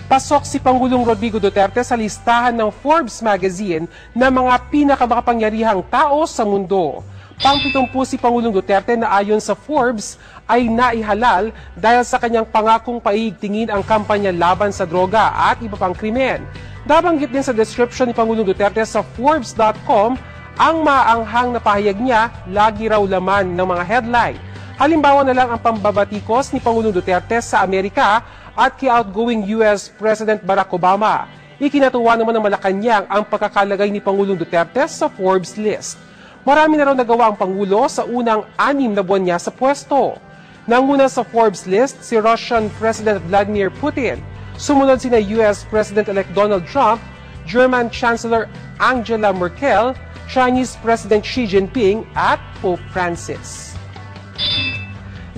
Pasok si Pangulong Rodrigo Duterte sa listahan ng Forbes magazine na mga pinakamakapangyarihang tao sa mundo. Pang-70 si Pangulong Duterte na ayon sa Forbes ay naihalal dahil sa kanyang pangakong paigtingin ang kampanya laban sa droga at iba pang krimen. Nabanggit din sa description ni Pangulong Duterte sa Forbes.com ang maanghang na pahayag niya, lagi raw laman ng mga headline. Halimbawa na lang ang pambabatikos ni Pangulong Duterte sa Amerika at kay outgoing US President Barack Obama. Ikinatuwa naman ng Malacanang ang pagkakalagay ni Pangulong Duterte sa Forbes list. Marami na raw nagawa ang Pangulo sa unang 6 na buwan niya sa pwesto. Nanguna sa Forbes list si Russian President Vladimir Putin. Sumunod sina US President-elect Donald Trump, German Chancellor Angela Merkel, Chinese President Xi Jinping at Pope Francis.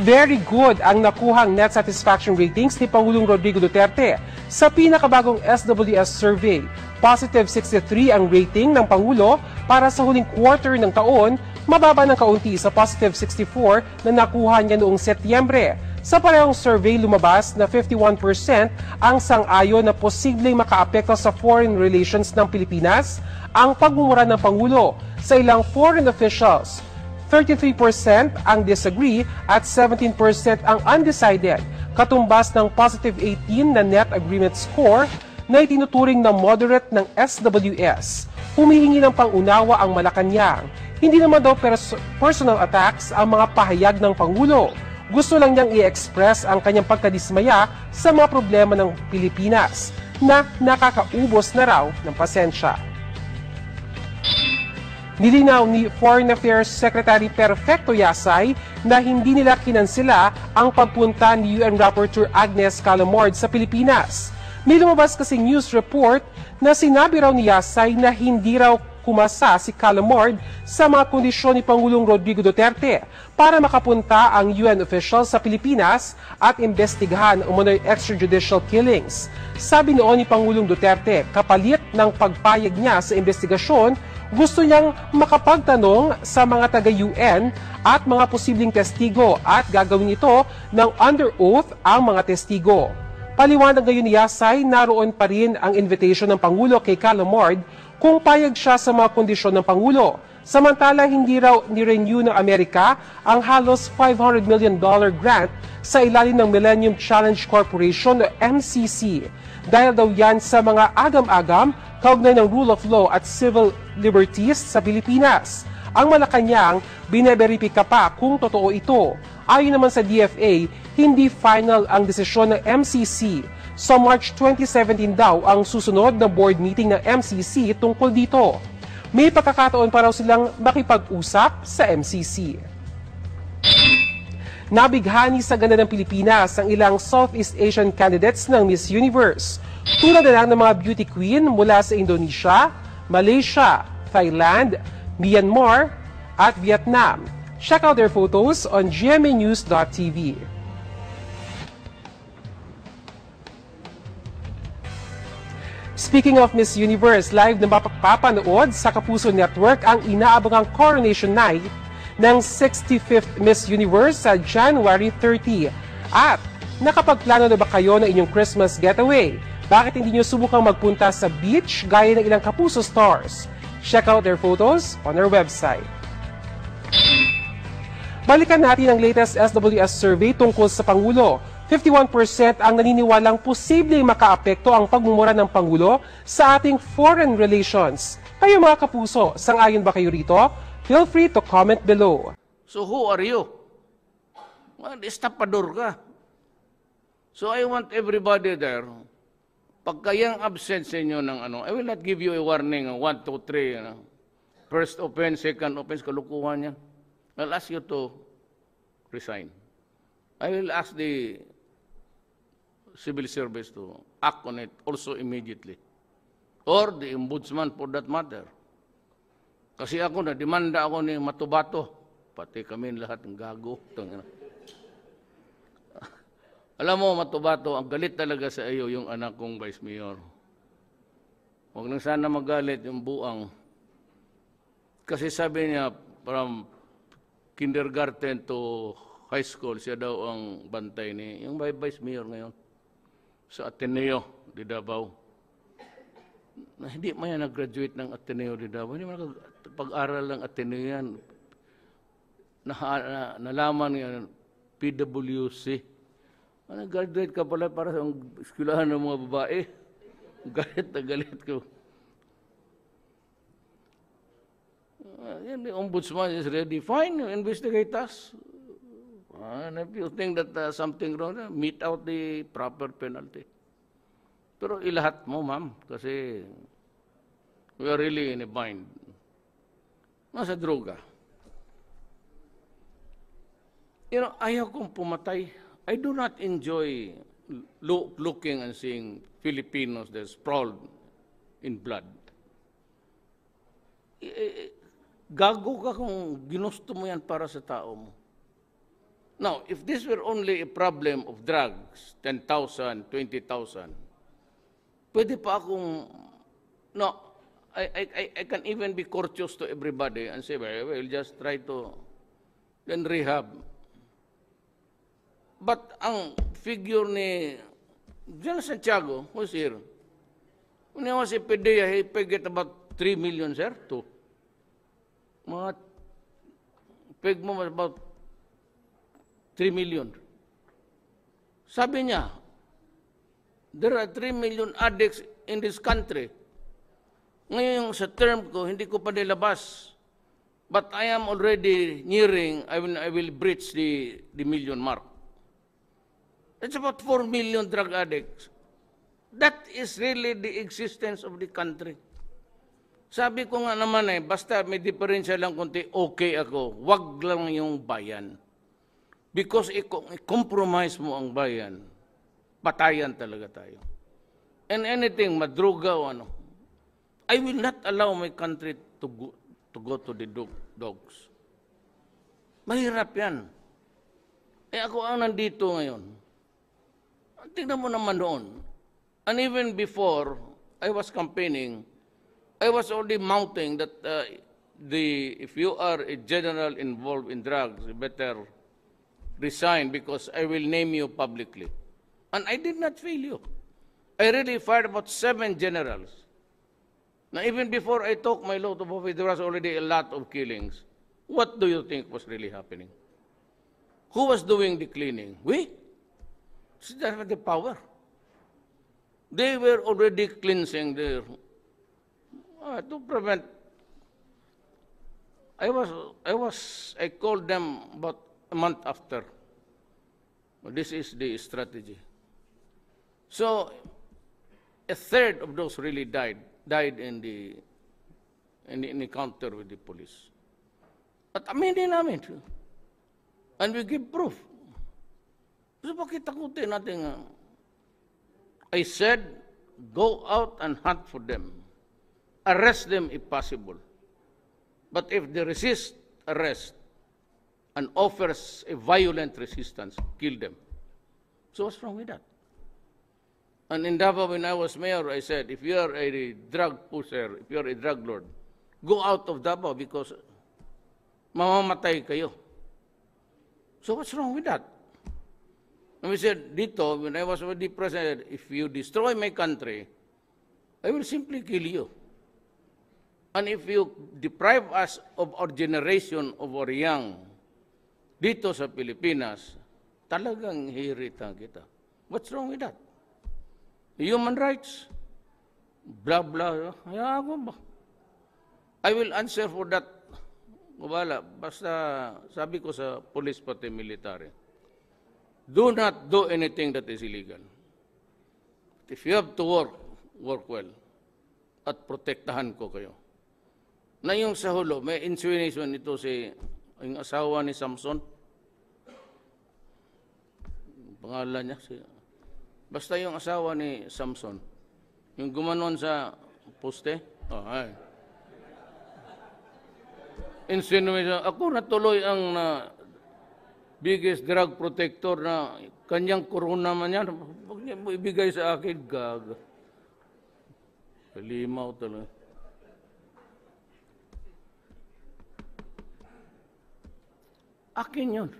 Very good ang nakuhang net satisfaction ratings ni Pangulong Rodrigo Duterte sa pinakabagong SWS survey. Positive 63 ang rating ng Pangulo para sa huling quarter ng taon, mababa ng kaunti sa positive 64 na nakuha niya noong Setyembre. Sa parehong survey, lumabas na 51% ang sang-ayon na posibleng makaapekto sa foreign relations ng Pilipinas ang pagmumura ng Pangulo sa ilang foreign officials. 33% ang disagree at 17% ang undecided, katumbas ng positive 18 na net agreement score na itinuturing na moderate ng SWS. Humihingi ng pangunawa ang Malacanang. Hindi naman daw personal attacks ang mga pahayag ng Pangulo. Gusto lang niyang i-express ang kanyang pagkadismaya sa mga problema ng Pilipinas na nakakaubos na raw ng pasensya. Nilinaw ni Foreign Affairs Secretary Perfecto Yasay na hindi nila kinansela ang pagpunta ni UN Rapporteur Agnes Callamard sa Pilipinas. May lumabas kasing news report na sinabi raw ni Yasay na hindi raw kumasa si Callamard sa mga kondisyon ni Pangulong Rodrigo Duterte para makapunta ang UN official sa Pilipinas at imbestigahan umano'y extrajudicial killings. Sabi noon ni Pangulong Duterte, kapalit ng pagpayag niya sa investigasyon, gusto niyang makapagtanong sa mga taga-UN at mga posibleng testigo at gagawin ito ng under oath ang mga testigo. Paliwanag ngayon ni Yasay, naroon pa rin ang invitation ng Pangulo kay Callamard kung payag siya sa mga kondisyon ng Pangulo. Samantala, hindi raw ni-renew ng Amerika ang halos $500 million grant sa ilalim ng Millennium Challenge Corporation o MCC. Dahil daw yan sa mga agam-agam kaugnay ng rule of law at civil liberties sa Pilipinas. Ang Malacanang, bineberipika pa kung totoo ito. Ayon naman sa DFA, hindi final ang desisyon ng MCC. So March 2017 daw ang susunod na board meeting ng MCC tungkol dito. May pagkakataon pa raw silang makipag-usap sa MCC. Nabighani sa ganda ng Pilipinas ang ilang Southeast Asian candidates ng Miss Universe. Tulad na lang ng mga beauty queen mula sa Indonesia, Malaysia, Thailand, Myanmar at Vietnam. Check out their photos on gmanews.tv. Speaking of Miss Universe, live na mapapanood sa Kapuso Network ang inaabangang Coronation Night ng 65th Miss Universe sa January 30. At nakapagplano na ba kayo ng inyong Christmas getaway? Bakit hindi nyo subukang magpunta sa beach gaya ng ilang Kapuso stars? Check out their photos on our website. Balikan natin ang latest SWS survey tungkol sa Pangulo. 51% ang naniniwalang posibleng makaapekto ang pagmumura ng Pangulo sa ating foreign relations. Kayo mga Kapuso, sang-ayon ba kayo rito? Feel free to comment below. So who are you? Well, estapador ka. So I want everybody there, pagka yung absent sa inyo ng I will not give you a warning, 1, 2, 3, First offense, second offense, kalukuhan yan. I'll ask you to resign. I will ask the civil service to act on it also immediately. Or the ombudsman for that matter. Kasi ako na, demanda ako ni Matubato. Pati kami lahat ng gago. Alam mo, Matubato, ang galit talaga sa iyo yung anak kong Vice Mayor. Huwag nang sana magalit yung buang. Kasi sabi niya, from kindergarten to high school, siya daw ang bantay ni yung Vice Mayor ngayon. sa Ateneo di Davao. Na hindi man yan nag-graduate ng Ateneo di Davao. Hindi man pag-aral ng Ateneo yan. Nalaman yan, PWC. Nag-graduate ka pala para sa eskwelahan ng mga babae. Galit na galit ko. The ombudsman is ready. Fine, investigate us. And if you think that something wrong, meet out the proper penalty. Pero ilahat mo, ma'am, kasi we are really in a bind. Nasa droga. You know, ayaw kong pumatay. I do not enjoy looking and seeing Filipinos that sprawled in blood. Gago ka kung ginusto mo yan para sa tao mo. Now, if this were only a problem of drugs, 10,000, 20,000, pwede pa akong, no, I can even be courteous to everybody and say, well, we'll just try to then rehab. But ang figure ni John Santiago, who's here, when he was a PDEA, he paid about 3 million, sir, to mga peg mo about 3 million. Sabi niya, there are 3 million addicts in this country. Ngayon sa term ko, hindi ko pa nilabas. But I am already nearing, I will breach the million mark. It's about 4 million drug addicts. That is really the existence of the country. Sabi ko nga naman basta may diferensya lang konti, okay ako. Wag lang yung bayan. Because i-compromise mo ang bayan, patayan talaga tayo. And anything, madruga o ano, I will not allow my country to go to the dogs. Mahirap yan. Ako ang nandito ngayon. Tingnan mo naman noon. And even before I was campaigning, I was already mounting that if you are a general involved in drugs, you better resign because I will name you publicly. And I did not fail you. I really fired about 7 generals. Now, even before I took my load of office, there was already a lot of killings. What do you think was really happening? Who was doing the cleaning? We? They had the power. They were already cleansing their... to prevent, I called them about a month after. This is the strategy. So, a third of those really died in the encounter with the police. At aminin namin. And we give proof. So, bakit takutin natin nga? I said, go out and hunt for them. Arrest them if possible. But if they resist arrest and offers a violent resistance, kill them. So what's wrong with that? And in Davao, when I was mayor, I said, if you are a drug pusher, if you are a drug lord, go out of Davao because mamamatay kayo. So what's wrong with that? And we said, dito, when I was already president, if you destroy my country, I will simply kill you. And if you deprive us of our generation of our young dito sa Pilipinas, talagang hihiritan kita. What's wrong with that? Human rights? Blah, blah. Hayaan ko ba? I will answer for that. Wala. Basta sabi ko sa police pati military, do not do anything that is illegal. If you have to work well. At protektahan ko kayo. Na yung sa hulo, may insinuation ito yung asawa ni Samson. Pangalan niya. Basta yung asawa ni Samson. Yung gumanon sa poste. Oh, ay. Insinuation. Ako natuloy ang biggest drug protector na kanyang corona man yan. Huwag niya mo ibigay sa akin, gaga. Kalimaw talaga. Akin yun.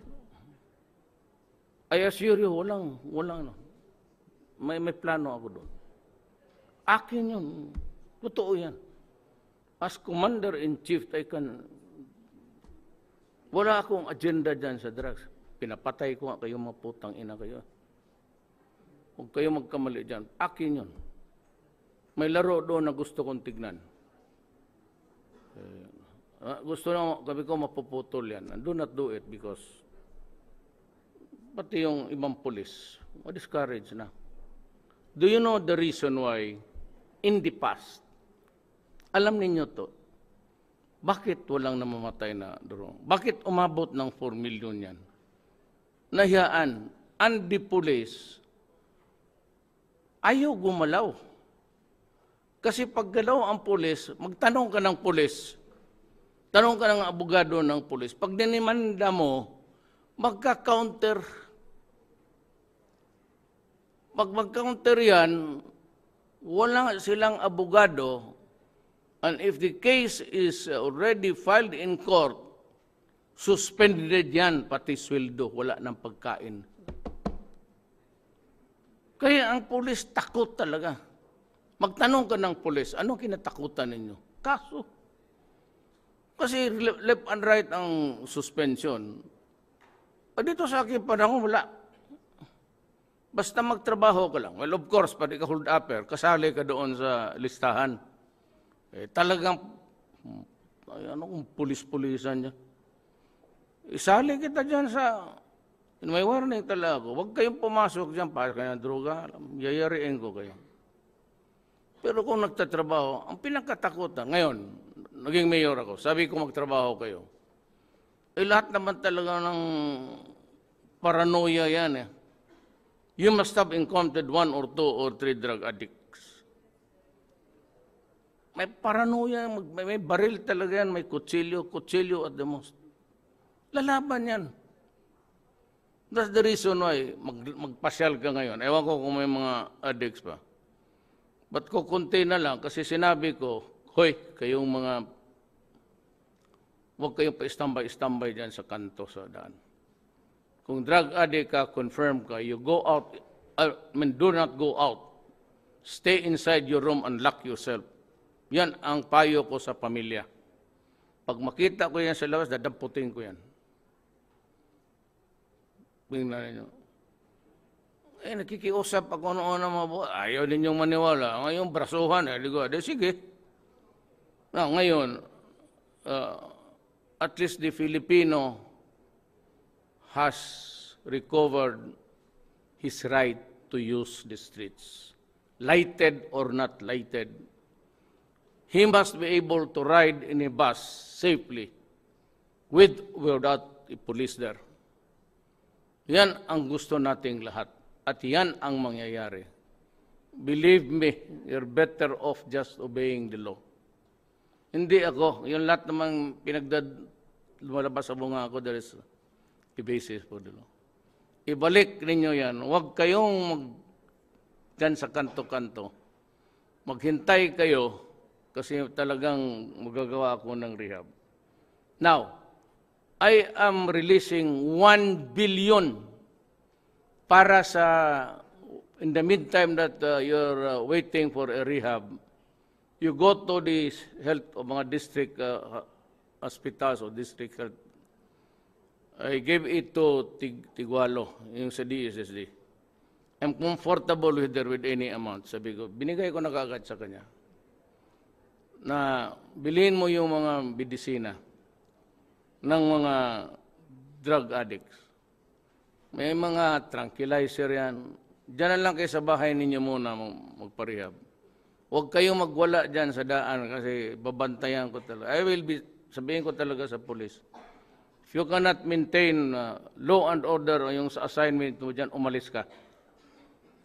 I assure you, walang. may plano ako doon. Akin yun. Totoo yan. As Commander-in-Chief, wala akong agenda dyan sa drugs. Pinapatay ko nga kayo, mga putang ina kayo. Huwag kayo magkamali dyan. Akin yun. May laro doon na gusto kong tignan. Gusto na, sabi ko, mapuputol yan. And do not do it because pati yung ibang pulis, ma-discourage na. Do you know the reason why in the past, alam ninyo to, bakit walang namamatay na drone? Bakit umabot ng 4 million yan? Nahiyaan, and the police, ayaw gumalaw. Kasi pag galaw ang pulis, magtanong ka ng pulis, tanong ka ng abogado ng pulis, pag dinimanda mo, magka-counter. Pag mag-counter yan, wala silang abogado, and if the case is already filed in court, suspended yan, pati sweldo, wala ng pagkain. Kaya ang pulis takot talaga. Magtanong ka ng pulis, anong kinatakutan ninyo? Kaso. Kasi left and right ang suspension. Dito sa akin panahon, wala. Basta magtrabaho ka lang. Well, of course, pati ka hold upper, kasali ka doon sa listahan. Talagang, kung pulis-pulisan niya. Isali kita dyan sa, may warning talaga ako, huwag kayong pumasok dyan para kaya droga, yayariin ko kayo. Pero kung nagtatrabaho, ang pinakatakutan, ngayon, naging mayor ako, sabi ko magtrabaho kayo. Lahat naman talaga ng paranoia yan eh. You must have encountered 1 or 2 or 3 drug addicts. May paranoia, may baril talaga yan, may kutsilyo at the most. Lalaban yan. That's the reason why magpasyal ka ngayon. Ewan ko kung may mga addicts pa. Ba't ko konti na lang kasi sinabi ko, hoy, kayong mga, huwag kayong pa-istambay dyan sa kanto sa daan. Kung drug addict ka, confirm ka, you go out, do not go out. Stay inside your room and lock yourself. Yan ang payo ko sa pamilya. Pag makita ko yan sa labas, dadamputin ko yan. Tingnan ninyo. Nakikiusap ako noon na mga buwan. Ayaw ninyong maniwala. Ngayon, brasuhan. Sige. Ngayon, at least the Filipino has recovered his right to use the streets. Lighted or not lighted. He must be able to ride in a bus safely without a police there. Yan ang gusto nating lahat. At yan ang mangyayari. Believe me, you're better off just obeying the law. Hindi ako. Yung lahat namang lumalabas sa bunga ako, there is a basis for the law. Ibalik ninyo yan. Huwag kayong dyan sa kanto-kanto. Maghintay kayo kasi talagang magagawa ako ng rehab. Now, I am releasing 1 billion para sa, in the meantime that you're waiting for a rehab, you go to the health of mga district hospitals or district health. I gave it to Tigualo, yung sa DSSD. I'm comfortable with any amount. Sabi ko, binigay ko na kaagad sa kanya. Na bilhin mo yung mga bidisina ng mga drug addicts. May mga tranquilizer yan. Diyan na lang kayo sa bahay ninyo muna magparehab. Huwag kayong magwala dyan sa daan kasi babantayan ko talaga. Sabihin ko talaga sa police, if you cannot maintain law and order o yung sa assignment mo dyan, umalis ka.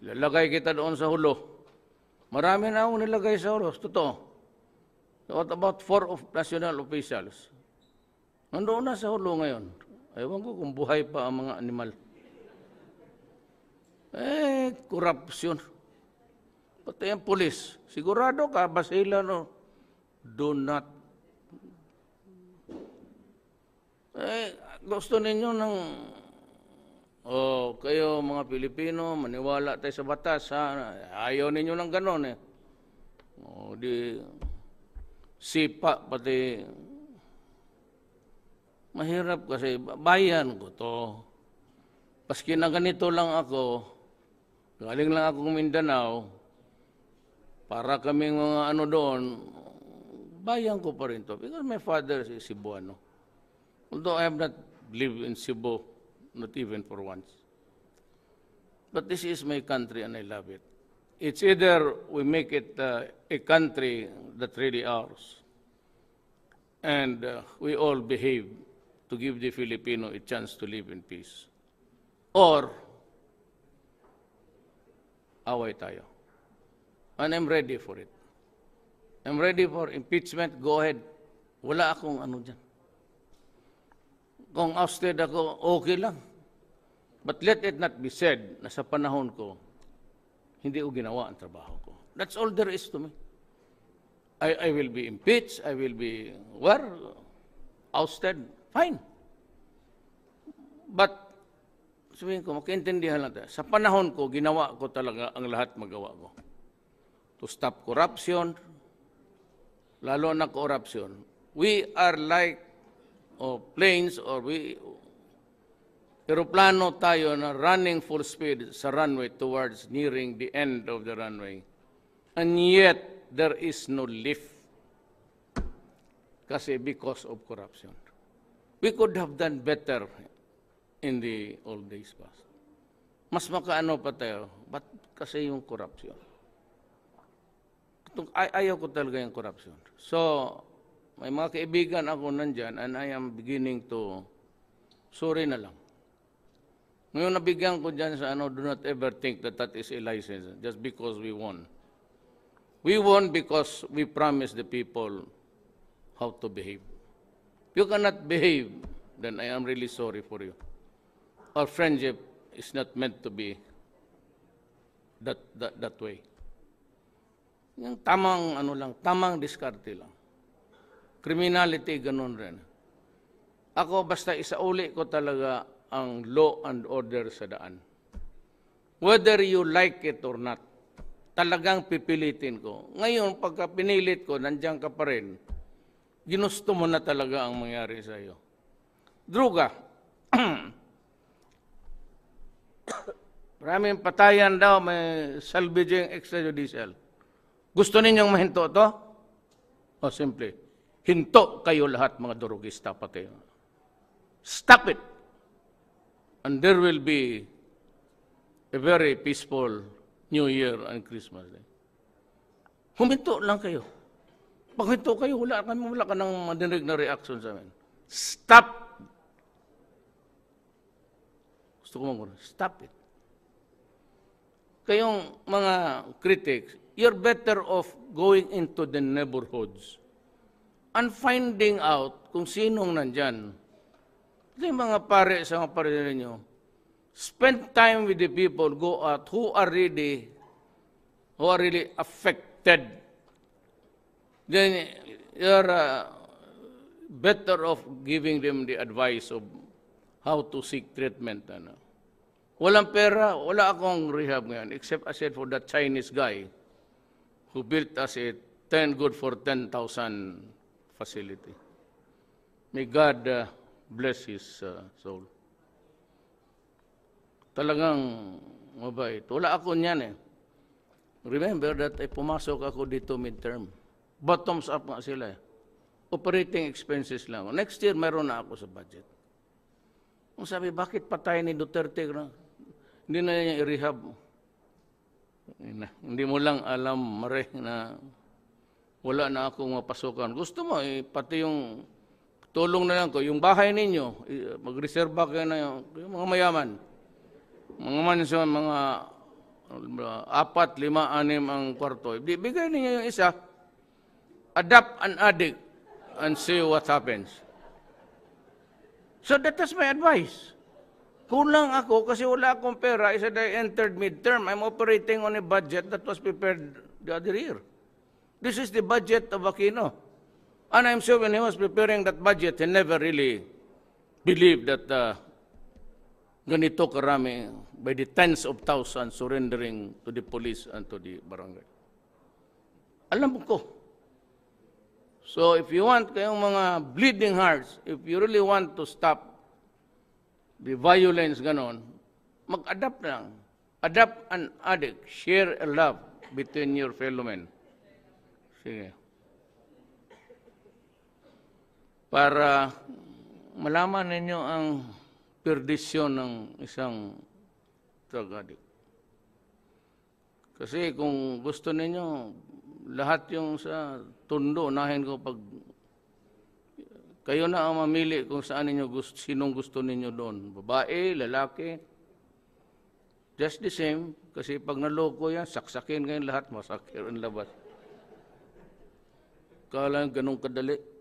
Lalagay kita doon sa hulo. Marami na akong nilagay sa hulo. Totoo. What about 4 of national officials? Nandoon na sa hulo ngayon. Ewan ko kung buhay pa ang mga animal. Korupsyon. Pati ang pulis. Sigurado ka, basila no? Do not. Gusto ninyo ng O kayo mga Pilipino, maniwala tayo sa batas, ha? Ayaw ninyo ng ganon eh. O di sipa pati. Mahirap kasi bayan ko to. Paski na ganito lang ako, galing lang akong Mindanao, para kaming mga ano doon, bayan ko pa rin to. Because my father is Cebuano. Although I have not lived in Cebu, not even for once. But this is my country and I love it. It's either we make it a country that really ours, and we all behave to give the Filipino a chance to live in peace. Or, away tayo. And I'm ready for it. I'm ready for impeachment. Go ahead. Wala akong ano dyan. Kung ousted ako, okay lang. But let it not be said na sa panahon ko, hindi ko ginawa ang trabaho ko. That's all there is to me. I will be impeached. I will be, ousted. Fine. But, sabihin ko, makaintindihan lang tayo. Sa panahon ko, ginawa ko talaga ang lahat magawa ko. To stop corruption, lalo na corruption. We are like planes or aeroplano tayo na running full speed sa runway towards nearing the end of the runway. And yet, there is no lift. Kasi because of corruption. We could have done better in the old days past. Mas makaano pa tayo, but kasi yung corruption. Ayaw ko talaga yung corruption. So, may mga kaibigan ako nandyan and I am beginning to, sorry na lang. Ngayon nabigyan ko dyan sa do not ever think that that is a license just because we won. We won because we promised the people how to behave. If you cannot behave, then I am really sorry for you. Our friendship is not meant to be that way. Yung tamang tamang diskarte lang. Criminality, ganun rin. Ako, basta isauli ko talaga ang law and order sa daan. Whether you like it or not, talagang pipilitin ko. Ngayon, pagka pinilit ko, nandiyan ka pa rin, ginusto mo na talaga ang mangyari sa iyo. Druga. Maraming patayan daw, may salvaging extrajudicial. Gusto ninyong mahinto to? O simple, hinto kayo lahat mga durugista pati. Stop it. And there will be a very peaceful New Year and Christmas Day. Huminto lang kayo. Pag hinto kayo, wala ka nang madinig na reaction sa amin. Stop. Gusto ko mong stop it. Kayong mga critics, you're better off going into the neighborhoods and finding out kung sinong nandyan. Ito yung mga pare sa mga pare ninyo. Spend time with the people, go out, who are really affected. Then you're better off giving them the advice of how to seek treatment. Walang pera, wala akong rehab ngayon, except I said for that Chinese guy who built us a 10 facility. May God bless his soul. Talagang mabait. Wala ako niyan eh. Remember that pumasok ako dito midterm. Bottoms up nga sila eh. Operating expenses lang. Next year, mayroon na ako sa budget. Kung sabi, bakit patay ni Duterte? Hindi na niya i-rehab. Hindi mo lang alam, Mare, na wala na akong mapasukan. Gusto mo, pati yung tulong na lang ko, yung bahay ninyo, mag-reserva kayo na yung mga mayaman. Mga mansyon, mga 4, 5, 6 ang kwarto. Bigay ninyo yung isa, adopt an addict, and see what happens. So that is my advice. Kulang ako kasi wala akong pera. I said I entered midterm. I'm operating on a budget that was prepared the other year. This is the budget of Aquino. And I'm sure when he was preparing that budget, he never really believed that ganito karami, by the tens of thousands surrendering to the police and to the barangay. Alam ko. So if you want kayong mga bleeding hearts, if you really want to stop the violence, ganon, mag-adapt lang. Adapt and addict. Share a love between your fellow men. Sige. Para malaman ninyo ang perdisyon ng isang drug addict. Kasi kung gusto ninyo, lahat yung sa tundo, unahin ko pag kayo na ang mamili kung saan ninyo gusto, sinong gusto ninyo doon. Babae, lalaki, just the same. Kasi pag naloko yan, saksakin kayo lahat, masakir ang labas. Kala ganun kadali.